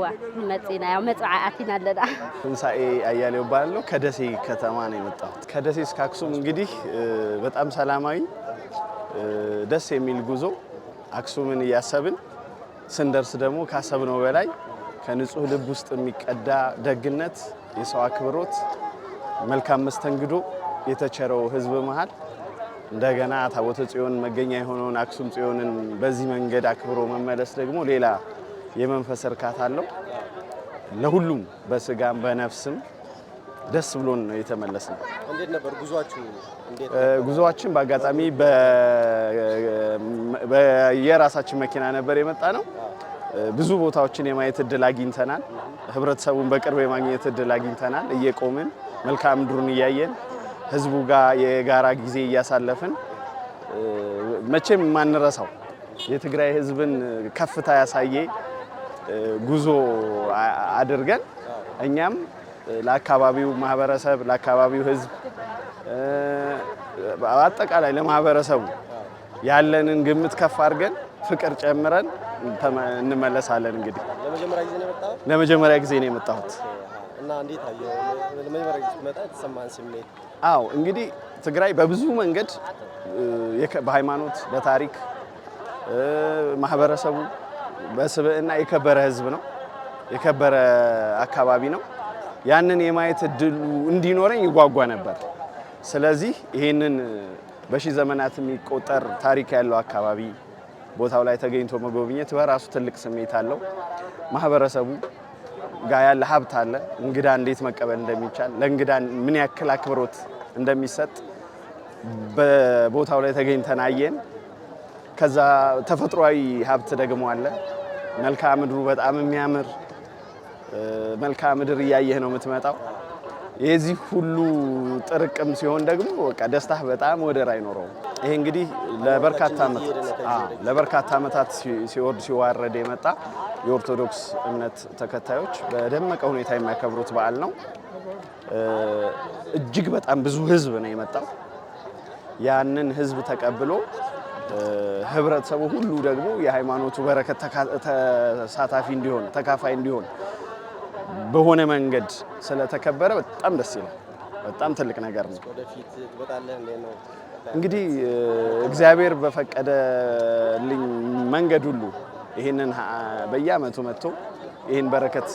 መጽና ያው መጽዓአቲና አለዳ ትንሳኤ አያሌው ባለው ከደሴ ከተማ ነው የመጣሁት። ከደሴ እስከ አክሱም እንግዲህ በጣም ሰላማዊ ደስ የሚል ጉዞ አክሱምን ያሰብን ስንደርስ ደግሞ ካሰብነው በላይ ከንጹህ ልብ ውስጥ የሚቀዳ ደግነት፣ የሰው አክብሮት፣ መልካም መስተንግዶ የተቸረው ህዝብ መሃል እንደገና ታቦተ ጽዮን መገኛ የሆነውን አክሱም ጽዮንን በዚህ መንገድ አክብሮ መመለስ ደግሞ ሌላ የመንፈስ እርካታ አለው። ለሁሉም በስጋም በነፍስም ደስ ብሎን ነው የተመለስነው። እንዴት ነበር ጉዟችሁ? ጉዟችን በአጋጣሚ በየራሳችን መኪና ነበር የመጣ ነው። ብዙ ቦታዎችን የማየት እድል አግኝተናል። ህብረተሰቡን በቅርብ የማግኘት እድል አግኝተናል። እየቆምን መልካም ምድሩን እያየን ህዝቡ ጋር የጋራ ጊዜ እያሳለፍን መቼም ማንረሳው የትግራይ ህዝብን ከፍታ ያሳየ ጉዞ አድርገን እኛም ለአካባቢው ማህበረሰብ ለአካባቢው ህዝብ አጠቃላይ ለማህበረሰቡ ያለንን ግምት ከፍ አድርገን ፍቅር ጨምረን እንመለሳለን። እንግዲህ ለመጀመሪያ ጊዜ ነው የመጣሁት። እና እንዴት አየው? ለመጀመሪያ ጊዜ መጣ ተሰማን ስሜት? አዎ እንግዲህ ትግራይ በብዙ መንገድ በሃይማኖት በታሪክ ማህበረሰቡ በስብዕና የከበረ ህዝብ ነው፣ የከበረ አካባቢ ነው። ያንን የማየት እድሉ እንዲኖረኝ ይጓጓ ነበር። ስለዚህ ይሄንን በሺህ ዘመናት የሚቆጠር ታሪክ ያለው አካባቢ ቦታው ላይ ተገኝቶ መጎብኘት በራሱ ትልቅ ስሜት አለው። ማህበረሰቡ ጋር ያለ ሀብት አለ። እንግዳ እንዴት መቀበል እንደሚቻል ለእንግዳ ምን ያክል አክብሮት እንደሚሰጥ በቦታው ላይ ተገኝተን አየን። ከዛ ተፈጥሯዊ ሀብት ደግሞ አለ። መልክዓ ምድሩ በጣም የሚያምር መልክዓ ምድር እያየህ ነው የምትመጣው። የዚህ ሁሉ ጥርቅም ሲሆን ደግሞ በቃ ደስታህ በጣም ወደር አይኖረውም። ይሄ እንግዲህ ለበርካታ ዓመታት ሲወርድ ሲዋረድ የመጣ የኦርቶዶክስ እምነት ተከታዮች በደመቀ ሁኔታ የሚያከብሩት በዓል ነው። እጅግ በጣም ብዙ ህዝብ ነው የመጣው። ያንን ህዝብ ተቀብሎ ህብረተሰቡ ሁሉ ደግሞ የሃይማኖቱ በረከት ተሳታፊ እንዲሆን ተካፋይ እንዲሆን በሆነ መንገድ ስለተከበረ በጣም ደስ ይላል። በጣም ትልቅ ነገር ነው። እንግዲህ እግዚአብሔር በፈቀደልኝ መንገድ ሁሉ ይሄንን በየዓመቱ መጥቶ ይሄን በረከት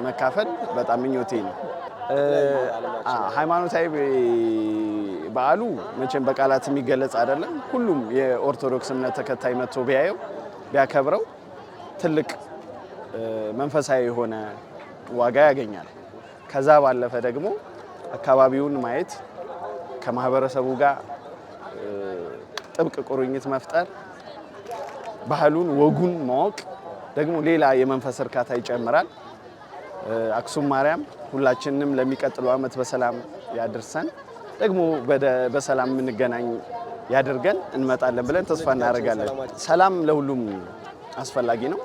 መካፈል በጣም ምኞቴ ነው። ሃይማኖታዊ በዓሉ መቼም በቃላት የሚገለጽ አይደለም። ሁሉም የኦርቶዶክስ እምነት ተከታይ መጥቶ ቢያየው ቢያከብረው ትልቅ መንፈሳዊ የሆነ ዋጋ ያገኛል። ከዛ ባለፈ ደግሞ አካባቢውን ማየት ከማህበረሰቡ ጋር ጥብቅ ቁርኝት መፍጠር ባህሉን ወጉን ማወቅ ደግሞ ሌላ የመንፈስ እርካታ ይጨምራል። አክሱም ማርያም ሁላችንንም ለሚቀጥለው ዓመት በሰላም ያድርሰን፣ ደግሞ በሰላም የምንገናኝ ያድርገን። እንመጣለን ብለን ተስፋ እናደርጋለን። ሰላም ለሁሉም አስፈላጊ ነው።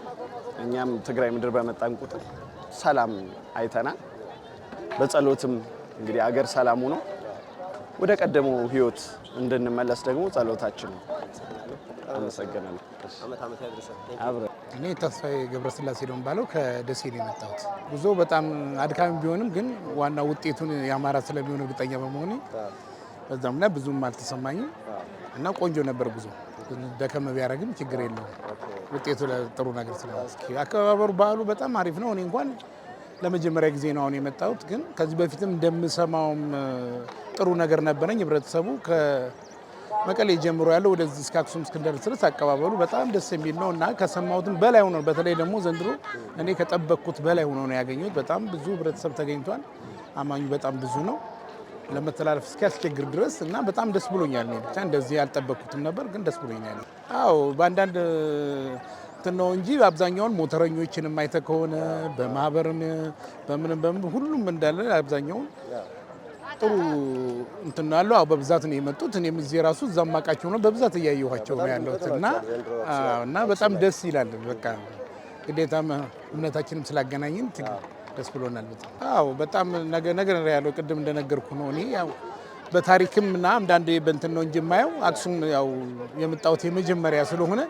እኛም ትግራይ ምድር በመጣን ቁጥር ሰላም አይተናል። በጸሎትም እንግዲህ አገር ሰላሙ ነው ወደ ቀደመው ህይወት እንድንመለስ ደግሞ ጸሎታችን ነው። አመሰግናለሁ። እኔ ተስፋዬ ገብረስላሴ ነው የምባለው። ከደሴ ነው የመጣሁት። ጉዞ በጣም አድካሚ ቢሆንም ግን ዋና ውጤቱን ያማራ ስለሚሆን እርግጠኛ በመሆኔ በዛም ላይ ብዙም አልተሰማኝም እና ቆንጆ ነበር ጉዞ። ደከመ ቢያደርግም ችግር የለውም። ውጤቱ ጥሩ ነገር ስለሆነ አከባበሩ ባህሉ በጣም አሪፍ ነው። እኔ እንኳን ለመጀመሪያ ጊዜ ነው አሁን የመጣሁት፣ ግን ከዚህ በፊትም እንደምሰማውም ጥሩ ነገር ነበረኝ። ህብረተሰቡ ከመቀሌ ጀምሮ ያለው ወደዚህ እስከ አክሱም እስክንደርስ ድረስ አቀባበሉ በጣም ደስ የሚል ነው እና ከሰማሁትም በላይ ሆኖ በተለይ ደግሞ ዘንድሮ እኔ ከጠበቅኩት በላይ ሆኖ ነው ያገኘሁት። በጣም ብዙ ህብረተሰብ ተገኝቷል። አማኙ በጣም ብዙ ነው። ለመተላለፍ እስኪያስቸግር ድረስ እና በጣም ደስ ብሎኛል። እኔ ብቻ እንደዚህ ያልጠበቅኩትም ነበር ግን ደስ ብሎኛል። አዎ በአንዳንድ እንትን ነው እንጂ አብዛኛውን ሞተረኞችንም አይተህ ከሆነ በማህበርም በምን ሁሉም እንዳለ አብዛኛውን ጥሩ እንትን አለው። አዎ በብዛት ነው የመጡት። እኔም እዚህ ራሱ እዛም አውቃቸው ነው በብዛት እያየኋቸው ነው ያለሁት እና በጣም ደስ ይላል። በቃ ግዴታም እምነታችንም ስላገናኝን ደስ ብሎናል። አዎ በጣም ነገር ያለው ቅድም እንደነገርኩ ነው። እኔ ያው በታሪክም እና አንዳንዴ በእንትን ነው እንጂ የማየው አክሱም ያው የመጣሁት የመጀመሪያ ስለሆነ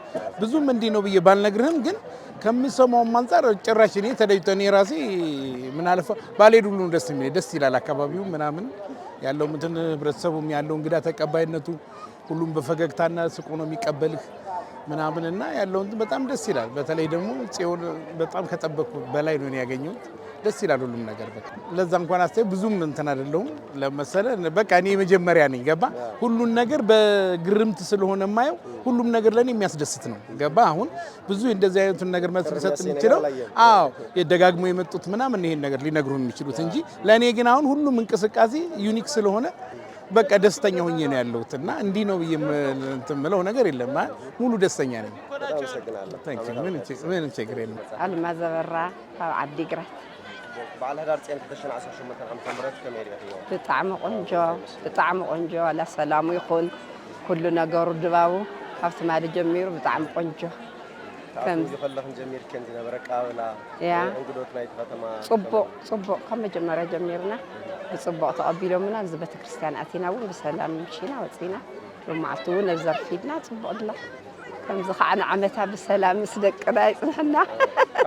ብዙም እንዲህ ነው ብዬ ባልነግርህም ግን ከምሰማውም አንፃር ጭራሽ እኔ ተለይቶኝ ራሴ ምን አለፈ ባልሄድ ሁሉ ደስ ይላል። አካባቢው ምናምን ያለው እንትን ህብረተሰቡም ያለው እንግዳ ተቀባይነቱ ሁሉም በፈገግታና ስቆ ነው የሚቀበልህ ምናምንና ያለው በጣም ደስ ይላል። በተለይ ደግሞ ጽዮን በጣም ከጠበቅኩ በላይ ነው ያገኘሁት። ደስ ይላል ሁሉም ነገር። በቃ ለዛ እንኳን አስተይ ብዙም እንትን አይደለሁም ለመሰለ በቃ እኔ መጀመሪያ ነኝ ገባ። ሁሉን ነገር በግርምት ስለሆነ የማየው ሁሉም ነገር ለኔ የሚያስደስት ነው ገባ። አሁን ብዙ እንደዚህ አይነቱን ነገር መስጠት የሚችለው አዎ የደጋግሞ የመጡት ምናምን ይሄን ነገር ሊነግሩ የሚችሉት እንጂ ለኔ ግን አሁን ሁሉም እንቅስቃሴ ዩኒክ ስለሆነ በቃ ደስተኛ ሆኜ ነው ያለሁት እና እንዲህ ነው ብዬ እንትን የምለው ነገር የለም። ሙሉ ደስተኛ ነኝ። በጣም አመሰግናለሁ። ምን ችግር የለም። አልማዝ አበራ ካብ ዓዲግራት በዓል ህዳር ጽዮን 2018 ዓመተ ምህረት ከመይ ሪእዮ? ብጣዕሚ ቆንጆ ዋላ ሰላሙ ይኹን ኩሉ ነገሩ ድባቡ ካብቲ ማድ ጀሚሩ ብጣዕሚ ቆንጆ ከም ዝፈለኽን ጀሚር ከን ዝነበረ ቃብላ እንግዶት ናይቲ ከተማ ጽቡቕ ካብ መጀመርያ ጀሚርና ብጽቡቕ ተቐቢሎምና እዚ ቤተ ክርስቲያን ኣቲና እውን ብሰላም ምሽና ወፂና ብመዓልቲ እውን ኣብዘርፊድና ጽቡቕ ድላ ከምዚ ከዓ ንዓመታ ብሰላም ምስ ደቅና ይፅንሕና።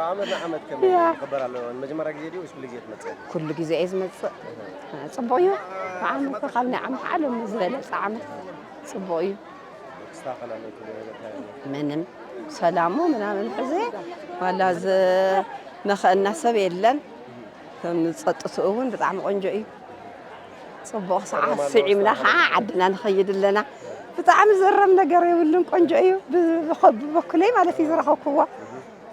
ዓመት ንዓመት ከመይ ይኽበር ኣሎ? ንመጀመርያ ግዜ ድዩ ወይስ ኩሉ ግዜ ትመፅእ? ኩሉ ግዜ እየ ዝመፅእ። ጽቡቕ እዩ። ዓመት ካብ ናይ ዓመት ዓለም ዝበለፀ ዓመት ጽቡቕ እዩ። ክስተኻኸለሉ ኩሉ ነገር ምንም ሰላሙ ምናምን ሕዚ ዋላ ዝነኽአና ሰብ የለን። ከም ፀጥትኡ እውን ብጣዕሚ ቆንጆ እዩ። ጽቡቕ ሰዓት ስዒምና ከዓ ዓድና ንኸይድ ኣለና። ብጣዕሚ ዝረም ነገር የብሉን ቆንጆ እዩ። ብበኩለይ ማለት እዩ ዝረኸብክዎ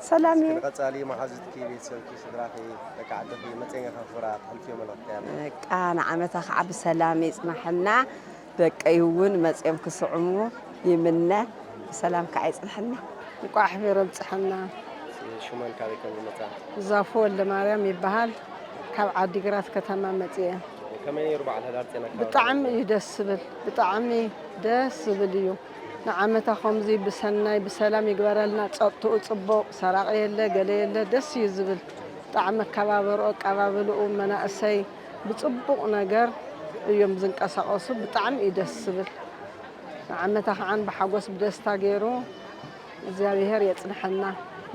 ሰላም እዩ። ቀጻሊ መሓዝትኪ ቤተሰብኪ ስድራኺ ደቂ ዓደኺ መፅኛ ከፍራ ትሕልፍዮ መልእኽቲ በቃ ንዓመታ ከዓ ብሰላም ይፅናሐና። ደቀይ እውን መፅኦም ክስዕሙ ይምነ ብሰላም ከዓ ይፅንሐና። እንቋዕ ሕቢረ ብፅሐና። ሽመን ካበይ ከም ዝመፃ? ዛፉ ወልደማርያም ይበሃል ካብ ዓዲግራት ከተማ መፅየ። ከመይ ነይሩ በዓል ህዳር ጽዮን? ብጣዕሚ እዩ ደስ ዝብል ብጣዕሚ ደስ ዝብል እዩ። ንዓመታ ከምዚ ብሰናይ ብሰላም ይግበረልና። ፀጥኡ ፅቡቕ ሰራቂ የለ ገለ የለ ደስ እዩ ዝብል ብጣዕሚ ኣከባብርኦ ኣቀባብልኡ መናእሰይ ብፅቡቕ ነገር እዮም ዝንቀሳቐሱ ብጣዕሚ እዩ ደስ ዝብል። ንዓመታ ከዓን ብሓጎስ ብደስታ ገይሩ እግዚኣብሔር የፅንሐና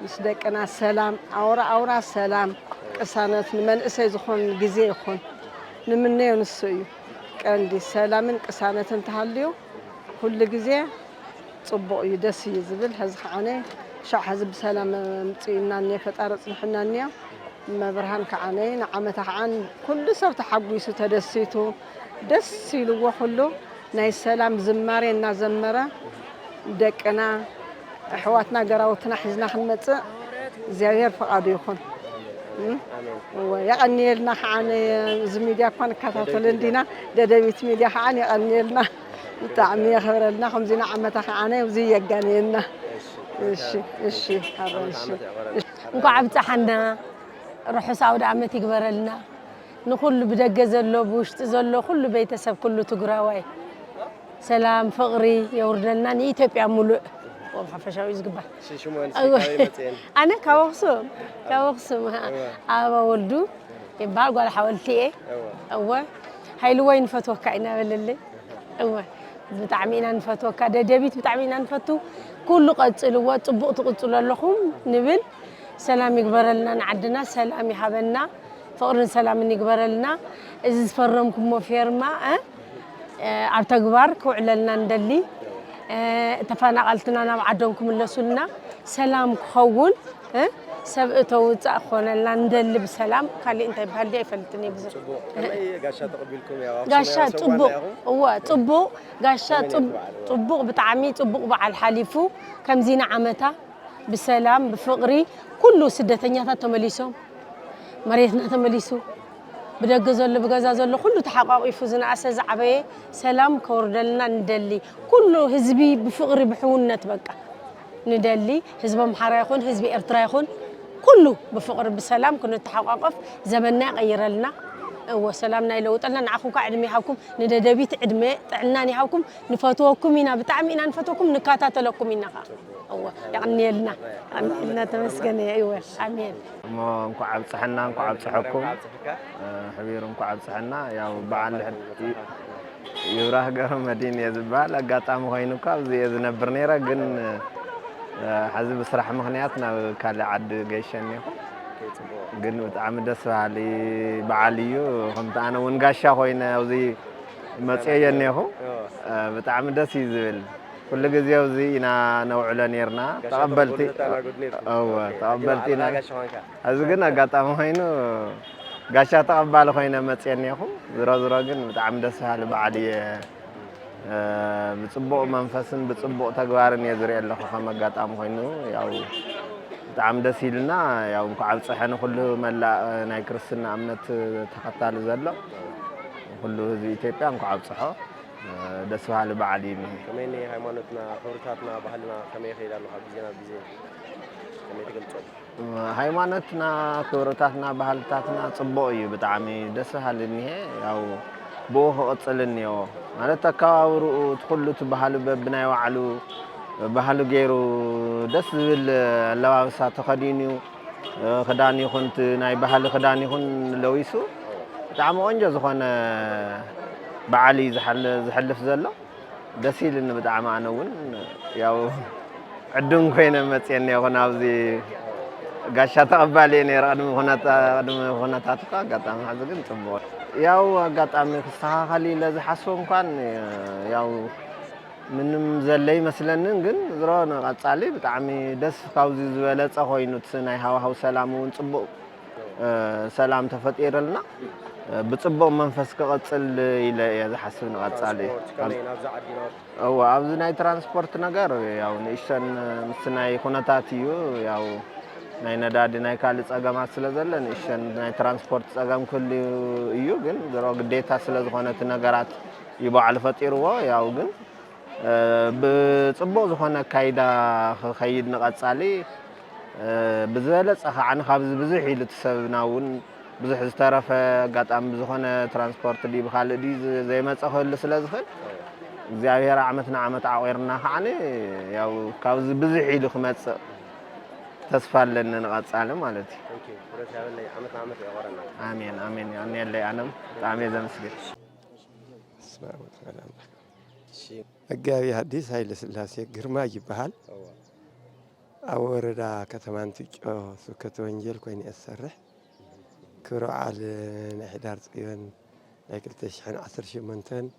ምስ ደቅና ሰላም ኣውራ ሰላም ቅሳነት ንመንእሰይ ዝኾን ግዜ ይኹን ንምነዮ ንሱ እዩ ቀንዲ ሰላምን ቅሳነትን ተሃልዩ ኩሉ ግዜ ጽቡቕ እዩ ደስ እዩ ዝብል። ሕዚ ከዓነ ሻዕ ሕዚ ብሰላም ምፅኢና እኒአ ፈጣሪ ፅንሕና እኒአ መብርሃን ከዓነ ንዓመታ ከዓን ኩሉ ሰብ ተሓጒሱ ተደሲቱ ደስ ኢልዎ ኩሉ ናይ ሰላም ዝማሬ እናዘመረ ደቅና ኣሕዋትና ገራውትና ሒዝና ክንመፅእ እግዚኣብሔር ፈቓዱ ይኹን። يقنيلنا حاني زميديا كون كاتاتل ندينا ددبيت ميديا حاني يقنيلنا تعمي خبرنا خمزينا عمتا حاني وزي يقنيلنا እሺ እንኳ ኣብፅሓና ርሑስ ኣውደ ዓመት ይግበረልና ንኩሉ ብደገ ዘሎ ብውሽጢ ዘሎ ኩሉ ቤተሰብ ኩሉ ትግራዋይ ሰላም ፍቕሪ የውርደልና ንኢትዮጵያ ሙሉእ وحفشاوي زقبال. أنا كاوخسم أبا ولدو يبقى قال حاولتي إيه أول هاي لوين فتوى كائنا بالليل أول بتعمينا نفتوى كده دبيت بتعمينا نفتو كل قتل وطبق تقتل لهم نبل سلام يقبر لنا نعدنا سلام يحبنا فقر سلام يقبر لنا إذا فرمكم مفيرما أرتقبار كوعلنا ندلي تفانقلتنا نبعدونكم اللسلنا سلام خول سبقتو تأخونا لاندل بسلام قال لي انت بهالدي فلتني بزر قاشا تقبلكم يا قاشا طبق هو طبق قاشا طبق بتعمي طبق بعد الحليفو كم زينة عمتا بسلام بفقري كله سدتنياتا تمليسو مريتنا تمليسو بدق زل بجزا زل كله تحقق يفوزنا أساس عبية سلام كوردلنا ندلي كله حزبي بفقر بحونة بقى ندلي حزب محرا يكون حزب إرترا يكون كله بفقر بسلام كنا تحقق زمننا غير لنا وسلامنا إلى وطلنا نعخو كعدمي حكم نددبيت عدمي طعناني حكم نفاتوكم هنا بتعمينا نفاتوكم نكاتاتلكم هنا هو يعني لنا تمسكن ايوه امين انكو عبد صحنا انكو عبد صحكم حبير انكو عبد صحنا يا بعل يوراه قرم مدينه يزبال اقاطام خوينكو زي يزنبر نيره كن حزب بصراحه مخنياتنا كال عد قيشني ግን በጣም ደስ ባሊ በዓልዩ ከምታ ኣነ እውን ጋሻ ኮይነ ኣብዚ መፅየ የኔኹ በጣም ደስ ይዝብል ኩሉ ግዜ ኣብዚ ኢና ነውዕሎ ነርና ተቐበልቲ ተቐበልቲና እዚ ግን ኣጋጣሚ ኮይኑ ጋሻ ተቐባሊ ኮይነ መፅየ የኔኹ ዝሮ ግን በጣም ደስ ባሊ በዓል እየ ብፅቡቕ መንፈስን ብፅቡቕ ተግባርን እየ ዝሪኦ ኣለኹ ከም ኣጋጣሚ ኮይኑ ያው بتعم دسيلنا يوم كعب صحنا كله ملا ناي كريستنا أمنت تختال زلا كله زي إثيوبيا كعب صحة دسوا على بعدين كمان هاي مانتنا خبرتنا بحالنا كمان خير الله حبيزنا بيزين كمان تقول هاي مانتنا خبرتنا بحالتنا صبوي بتعمي دسوا على النهاية أو بوه أتصلني أو أنا تكاورو تخلو تبحالو ببنا وعلو بحالو غيرو دس اللوابسات تخدينيو خداني كنت ناي بحال خداني كن لويسو بتعم أنجز زخنا بعلي زحلف زلا دسيل إنه بتعم أنا ون ياو عدون كوينه متيني هنا وزي قاشات قباليني رقدم هنا تاتقا قطعم حزقن تبور ياو قطعم خصها خلي لازم حسوم كان ياو ምንም ዘለይ መስለንን ግን ዝሮነ ቀጻሊ ብጣዕሚ ደስ ካብዚ ዝበለጸ ኮይኑ ናይ ሃዋሃው ሰላም እውን ጽቡቕ ሰላም ተፈጢረልና ብጽቡቕ መንፈስ ክቐጽል ኢለ እየ ዝሓስብ ንቐጻሊ እዋ ኣብዚ ናይ ትራንስፖርት ነገር ያው ንእሽተን ምስ ናይ ኩነታት እዩ ያው ናይ ነዳዲ ናይ ካልእ ጸገማት ስለ ዘለ ንእሽተን ናይ ትራንስፖርት ጸገም ክህሉ እዩ ግን ዝሮ ግዴታ ስለ ዝኾነት ነገራት ይበዓል ፈጢርዎ ያው ግን بصبغ زخنا كايدا خيد نقصالي بزلص خعن خابز بزح يلتسبناون بزح استرف قطام بزخنا ترانسبورت دي بخال دي زي ما تصخل سلازخل እግዚአብሔር ዓመትና ዓመት አወርና خعني ያው ካብዝ بزح ይሉ خمص ተስፋለን ንቀጻለ ማለት ኦኬ ወረታ ያለይ ዓመትና ዓመት ያወራና አሜን አሜን ያን ያለይ አነም ጣሜ ዘምስገድ ስማው ሰላም መጋቢ ሐዲስ ኃይለ ሥላሴ ግርማ ይባሃል ኣብ ወረዳ ከተማን ትጮ ስብከተ ወንጌል ኮይኑ እሰርሕ ክብረ በዓል ናይ ሕዳር ጽዮን ናይ 2018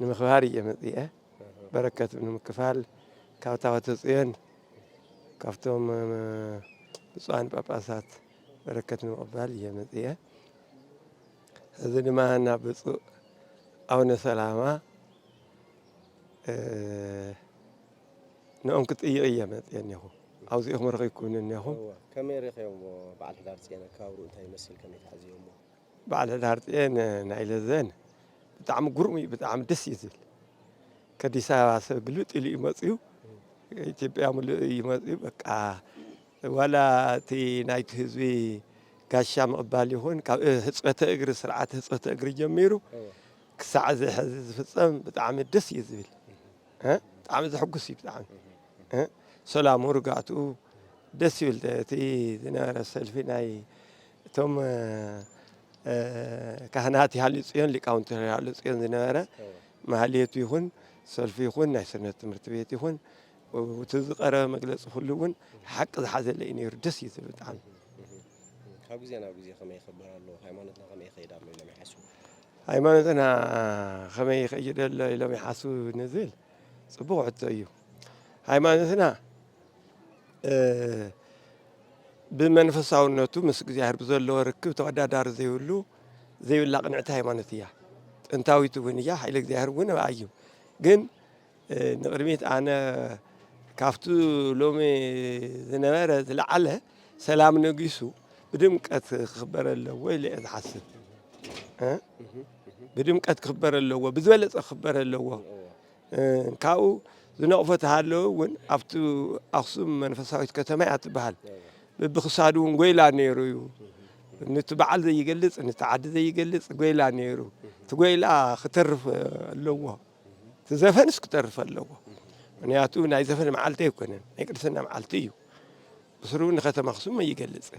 ንምኽባር እየ መፅአ በረከት ንምክፋል ካብ ታቦተ ጽዮን ካብቶም ብፁዓን ጳጳሳት በረከት ንምቕባል እየ መፅአ እዚ ድማ ናብ ብፁዕ ኣቡነ ሰላማ نأم كتير أيام يعني هو عاوز يخمر يكون إنه هو كم يريخ يوم بعد هدار تيانا كاورو تاي مسل كم يتحزي يومه بعد هدار تيانا نعيل الزين بتعم قرمي بتعم دسيزل كدي ساعة سجلت اللي يمسيو تبي يعمل يمسيو بقى ولا تي نايت هزوي كاشام قبالي هون هسقة أجر سرعة هسقة أجر جميرو كساعة زي حزز فصام بتعم دسيزل ها تعم زي حقوسي بتعم ها سلام ورقعتو دسيل تي دينار السلفيناي توم كهناتي هالصيون اللي كاونتر هالصيون دينار محليته يكون سلفي يكون نحسن مرتبيت يكون وتذكر مجلس كلون حق هذا اللي ينير دسيل بتعم كابوزينا بوزي خمي خبر الله هيمانتنا خمي خيدار لما يحسوا هيمانتنا خمي خيدار لما يحسوا نزل صبوع تأيو هيمانتنا بمنفساونته مسك زهر بزلوا ركب تودع دار زيولو زيولا قنعتها هيمانتيا انتاويتو ونيا حيلك زهر ونا أيو جن نقرميت أنا كافتو لومي زنوارة لعله سلام نقيسو بدم كات خبر الله ويلي أتحسن بدمقت خبر اللو بزبلص خبر اللو كاو زنقفت هالو ون افتو اخصم منفساويت كتما يتبحال بخصادون غويلا نيرو نتبعل زي يقلص نتعد زي يقلص غويلا نيرو تغويلا خترف اللو تزفنس كترف اللو منياتو ناي زفن معالتي يكونن يقدسنا معالتي بسرون ختم اخصم ما يقلص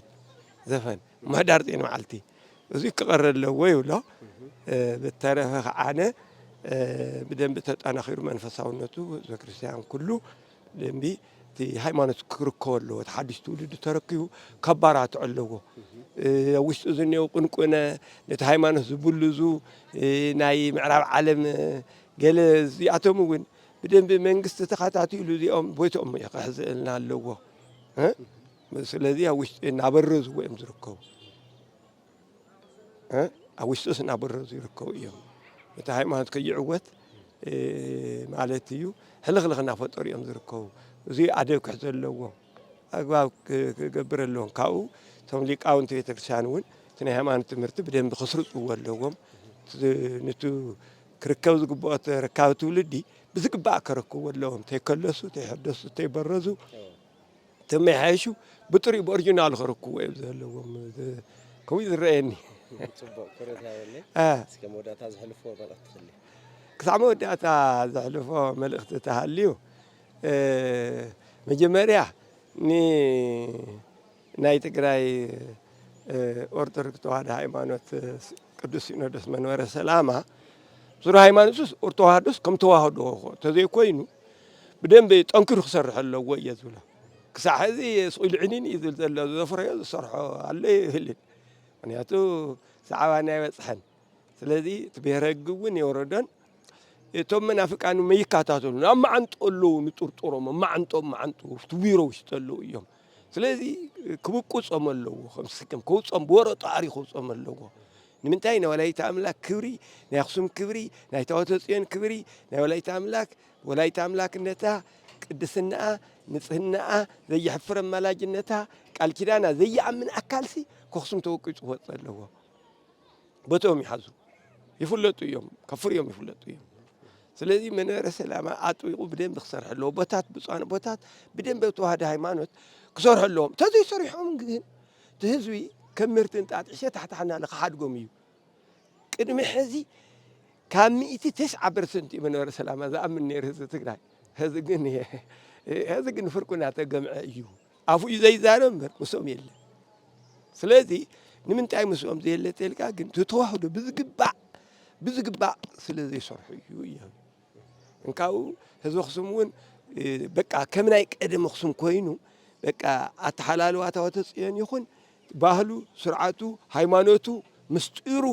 زفن ما دارتين معالتي زي كقر اللو ولا بالتاريخ عانه بدنب تطنخير منفساونتو زكريستيان كله دنبي تي هايمانوت كركولو تحدث تولد تركيو كبارات علو وش اذنيو قنقنا نت هايمانوت زبلزو ناي معراب عالم قال زياتهم وين بدنب منغست تخاتاتيلو زيهم بويتهم يخزلنا لو ها ስለዚህ አውሽ እናበረዙ ወይም ዝርከው አውሽስ እናበረዙ ይርከው እዮም እቲ ሃይማኖት ከይዕወት ማለት እዩ ሕልኽልኽና ፈጠሩ እዮም ዝርከቡ እዚ ኣደብ ክሕዘለዎ ኣግባብ ክገብር ኣለዎም ካብኡ እቶም ሊቃውንቲ ቤተክርስትያን እውን እቲ ናይ ሃይማኖት ትምህርቲ ብደንቢ ክስርፅዎ ኣለዎም ነቱ ክርከብ ዝግብኦ ተረካቢ ትውልዲ ብዝግባእ ከረክብዎ ኣለዎም ተይከለሱ ተይሕደሱ ተይበረዙ ተመሓይሹ بطريق بأورجينال خركوا يبذلهم كويس الرأيني. سكمودا تزحلفوا ملأ تخلي. كسامودا تزحلفوا ملأ تهليو. مجمريا نايت جراي أرترك توهاد هايمانوت قدوس سينودس منور السلامة. صور هايمانوس أرتوهادوس كم توهادوه تذي كوينو. بدين بيتأنكر خسر حلو ويزوله. كساحذي سؤال عنين يذل ذفرة صرحه عليه هلين يعني هاتو سعوانا وصحن سلذي تبيرجون يوردن يتم منافق عنو ميكاتاتون ما عن تقولوا نطرطرهم ما عن تبيروا يشتلوا يوم سلذي كبوكوس أملوا خمس كم كوس أم بورا تاريخ أملوا نمنتين ولا يتأملك كبري ناخصم كبري نايتواتسين كبري ولا يتأملك النتا قدسنا نصهنا زي حفر ملاجنتها قال كدانا زي من اكالسي كخصم توقيت وصلوا بتوم يحزو يفلطوا يوم كفر يوم يفلطوا يوم ስለዚህ መንበረ ሰላማ አጥብቆ በደንብ ክሰርሐለዎ ቦታት ብፁዓን ቦታት በደንብ ተዋህደ ሃይማኖት ክሰርሐለዎም ተዘይ ሰሪሖም ግን ህዝቢ ከምርትን ጣጥዕሸ ታሕታሕና ለካሓድጎም እዩ ቅድሚ ሕዚ ካብ 109% መንበረ ሰላማ ዝኣምን ነይሩ ህዝቢ ትግራይ هذا ግን ፍርቁና ተገምዐ እዩ አፉ ይዘይዛረብ ምሶም የለ ስለዚ ንምንታይ ምሶም ዘየለ ተልካ ግን ተተዋህዶ ብዝግባእ ስለዚ ይሰርሑ እዩ እዮም እንካው ህዝቢ ኣክሱም እውን በቃ ከም ናይ ቀደም ኣክሱም ኮይኑ በቃ ኣተሓላልዋ ተወፅየን ይኹን ባህሉ ስርዓቱ ሃይማኖቱ ምስጢሩ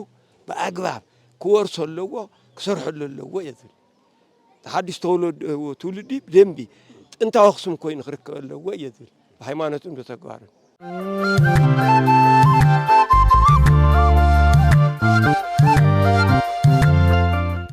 ብኣግባብ ክወርሶ ኣለዎ ክሰርሐሉ ኣለዎ የዝብል ተሓዲስ ትውልዲ ብደንቢ ጥንታዊ ኣክሱም ኮይኑ ክርከብ ኣለዎ የዝብል ብሃይማኖቱን ብተግባርን